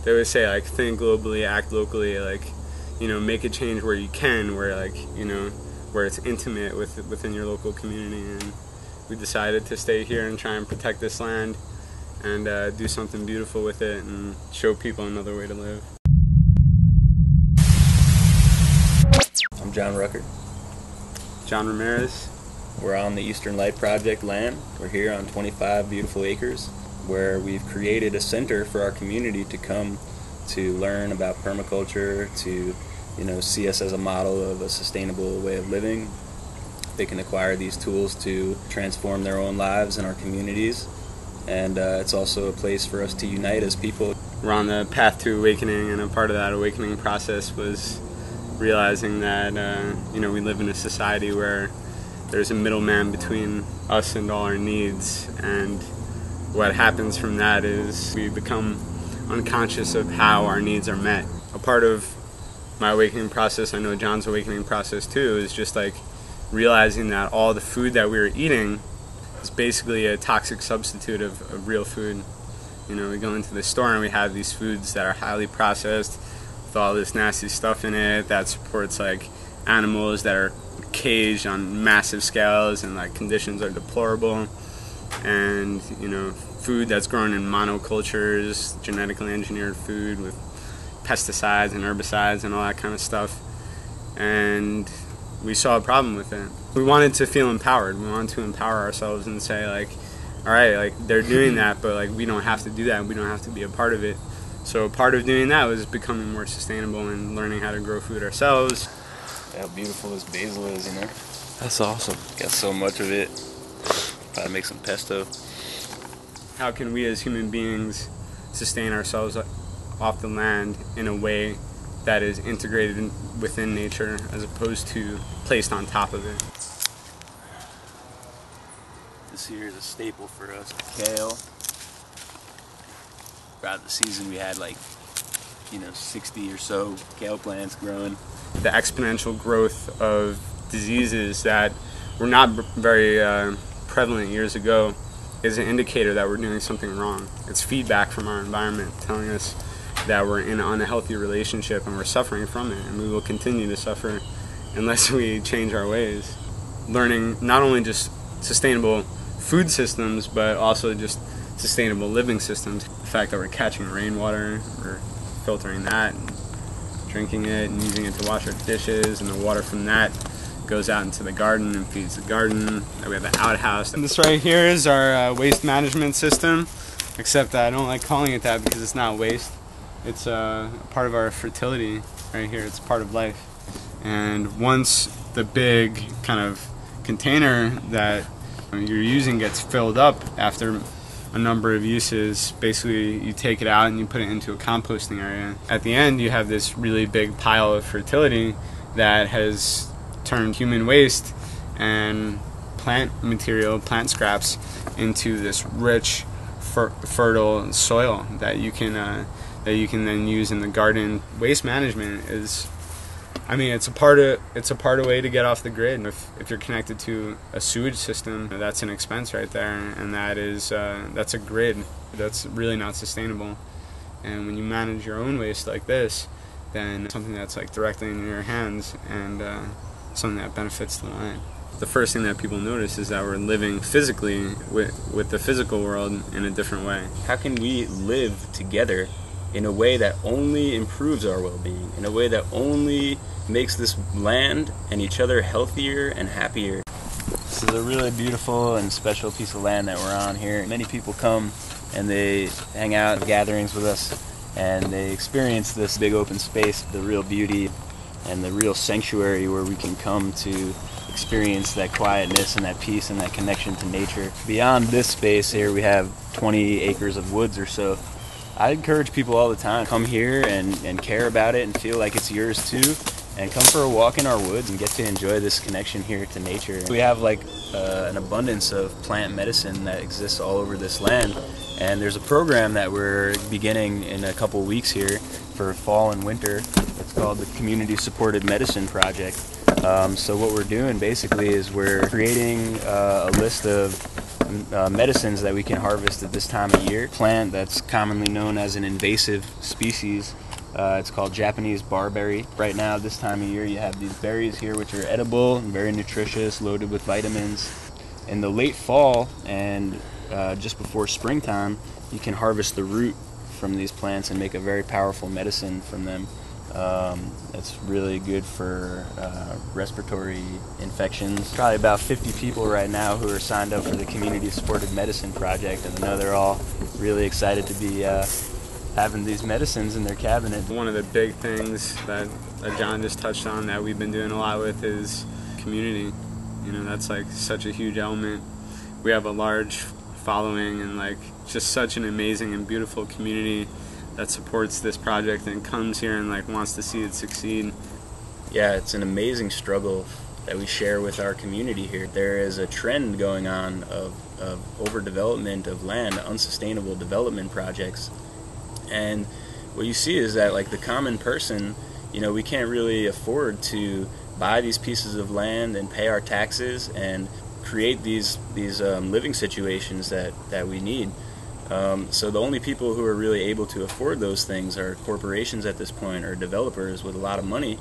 they always say, like, think globally, act locally, like, you know, make a change where you can, where, like, you know, where it's intimate within your local community. And we decided to stay here and try and protect this land and do something beautiful with it and show people another way to live. I'm John Rucker. John Ramirez. We're on the Eastern Light Project land. We're here on 25 beautiful acres where we've created a center for our community to come to learn about permaculture, to, you know, see us as a model of a sustainable way of living. They can acquire these tools to transform their own lives and our communities, and it's also a place for us to unite as people. We're on the path to awakening, and a part of that awakening process was realizing that you know, we live in a society where there's a middleman between us and all our needs, and what happens from that is we become unconscious of how our needs are met. A part of my awakening process, I know John's awakening process too, is just like realizing that all the food that we were eating is basically a toxic substitute of real food. You know, we go into the store and we have these foods that are highly processed with all this nasty stuff in it that supports like animals that are caged on massive scales and like conditions are deplorable. And, you know, food that's grown in monocultures, genetically engineered food with pesticides and herbicides and all that kind of stuff. And we saw a problem with it. We wanted to feel empowered. We wanted to empower ourselves and say, like, all right, like, they're doing that, but like, we don't have to do that. We don't have to be a part of it. So part of doing that was becoming more sustainable and learning how to grow food ourselves. How beautiful this basil is, you know? That's awesome. Got so much of it. Probably make some pesto. How can we as human beings sustain ourselves off the land in a way that is integrated within nature as opposed to placed on top of it? This here is a staple for us. Kale. Throughout the season we had like, you know, 60 or so kale plants growing. The exponential growth of diseases that were not very prevalent years ago is an indicator that we're doing something wrong. It's feedback from our environment telling us that we're in an unhealthy relationship and we're suffering from it, and we will continue to suffer unless we change our ways. Learning not only just sustainable food systems, but also just sustainable living systems. The fact that we're catching rainwater, we're filtering that and drinking it and using it to wash our dishes, and the water from that goes out into the garden and feeds the garden. We have an outhouse. And this right here is our waste management system, except I don't like calling it that because it's not waste. It's part of our fertility right here. It's part of life. And once the big kind of container that you're using gets filled up after a number of uses, basically you take it out and you put it into a composting area. At the end you have this really big pile of fertility that has turned human waste and plant material, plant scraps, into this rich, fertile soil that you can then use in the garden. Waste management is, I mean, it's a part of way to get off the grid. If you're connected to a sewage system, that's an expense right there, and that's a grid that's really not sustainable. And when you manage your own waste like this, then something that's like directly in your hands and something that benefits the land. The first thing that people notice is that we're living physically with the physical world in a different way. How can we live together in a way that only improves our well-being, in a way that only makes this land and each other healthier and happier? This is a really beautiful and special piece of land that we're on here. Many people come and they hang out at gatherings with us, and they experience this big open space, the real beauty and the real sanctuary where we can come to experience that quietness and that peace and that connection to nature. Beyond this space here, we have 20 acres of woods or so. I encourage people all the time, come here and care about it and feel like it's yours too, and come for a walk in our woods and get to enjoy this connection here to nature. We have like an abundance of plant medicine that exists all over this land, and there's a program that we're beginning in a couple weeks here for fall and winter. It's called the Community Supported Medicine Project. So what we're doing basically is we're creating a list of medicines that we can harvest at this time of year. Plant that's commonly known as an invasive species. It's called Japanese barberry. Right now, this time of year, you have these berries here which are edible and very nutritious, loaded with vitamins. In the late fall and just before springtime, you can harvest the root from these plants and make a very powerful medicine from them. It's really good for respiratory infections. Probably about 50 people right now who are signed up for the Community Supported Medicine Project, and I know they're all really excited to be having these medicines in their cabinet. One of the big things that John just touched on that we've been doing a lot with is community. You know, that's like such a huge element. We have a large following and like just such an amazing and beautiful community that supports this project and comes here and like wants to see it succeed. Yeah, it's an amazing struggle that we share with our community here. There is a trend going on of overdevelopment of land, unsustainable development projects. And what you see is that like the common person, you know, we can't really afford to buy these pieces of land and pay our taxes and create these living situations that we need. So the only people who are really able to afford those things are corporations at this point, or developers with a lot of money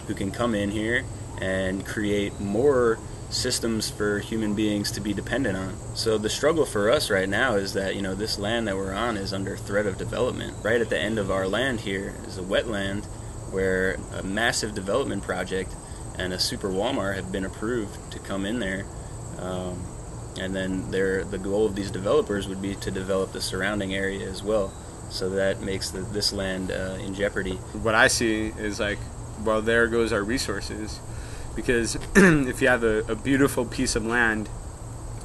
who can come in here and create more systems for human beings to be dependent on. So the struggle for us right now is that, you know, this land that we're on is under threat of development. Right at the end of our land here is a wetland where a massive development project and a super Walmart have been approved to come in there. And then the goal of these developers would be to develop the surrounding area as well. So that makes this land in jeopardy. What I see is like, well, there goes our resources. Because if you have a beautiful piece of land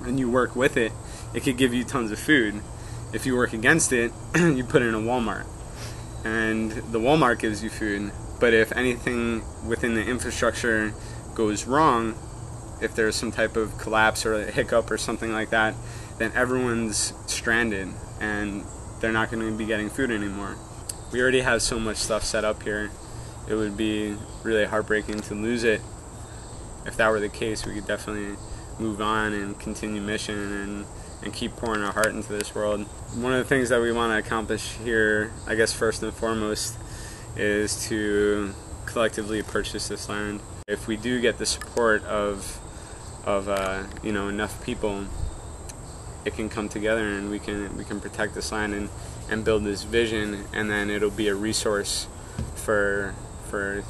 and you work with it, it could give you tons of food. If you work against it, you put it in a Walmart. And the Walmart gives you food. But if anything within the infrastructure goes wrong, if there's some type of collapse or a hiccup or something like that, then everyone's stranded and they're not going to be getting food anymore. We already have so much stuff set up here. It would be really heartbreaking to lose it. If that were the case, we could definitely move on and continue mission and keep pouring our heart into this world. One of the things that we want to accomplish here, I guess first and foremost, is to collectively purchase this land. If we do get the support of you know, enough people, it can come together and we can protect this land and build this vision, and then it'll be a resource for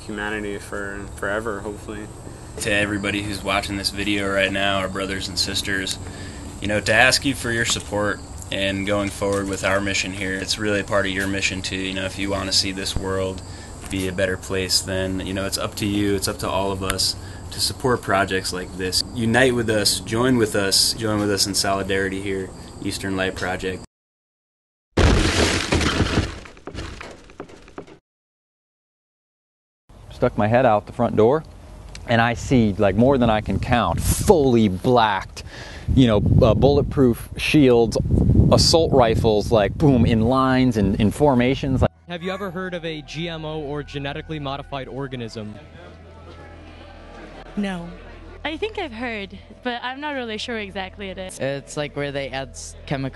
humanity forever, hopefully. To everybody who's watching this video right now, our brothers and sisters, you know, to ask you for your support and going forward with our mission here. It's really part of your mission too. You know, if you want to see this world be a better place, then, you know, it's up to you, it's up to all of us to support projects like this. Unite with us, join with us in solidarity here, Eastern Light Project. Stuck my head out the front door, and I see like more than I can count, fully blacked, you know, bulletproof shields, assault rifles, like boom, in lines and in formations. Have you ever heard of a GMO or genetically modified organism? No. I think I've heard, but I'm not really sure exactly it is. It's like where they add chemical